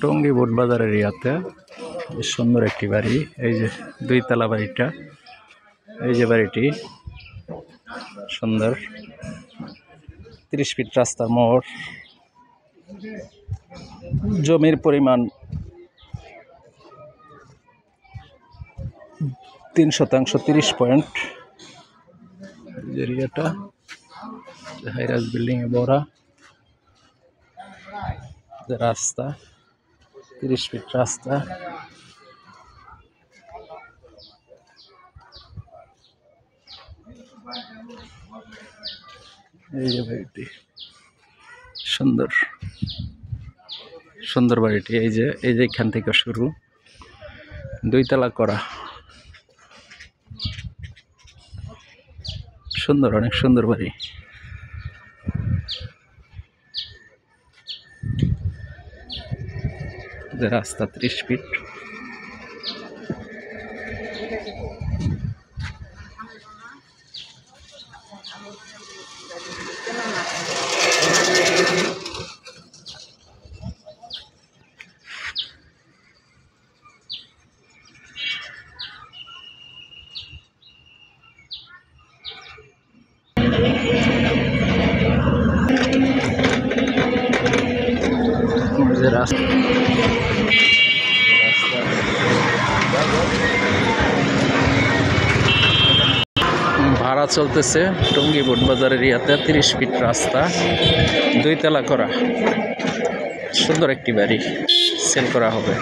Tongi boat বাজারের এরিয়াতে সুন্দর একটি বাড়ি। এই যে 2 তলা বাড়িটা, এই যে বাড়িটি সুন্দর। 30 ফিট রাস্তার মোড়। জমির পরিমাণ 3 শতাংশ, 30 পয়েন্ট। এরিয়াটা হাইরাজ বিল্ডিং এ ভরা। রাস্তা 30 ফিট রাস্তা। এই যে বাড়িটি সুন্দর সুন্দর বাড়িটি। এই যে এখান থেকে শুরু, 2 তলা করা। সুন্দর, অনেক সুন্দর বাড়ি। রাস্তা 30 ফিট। ভাড়া চলতেছে টঙ্গী বোট বাজার এরিয়াতে। 30 ফিট রাস্তা, 2 তলা করা। সুন্দর একটি বাড়ি সেল করা হবে।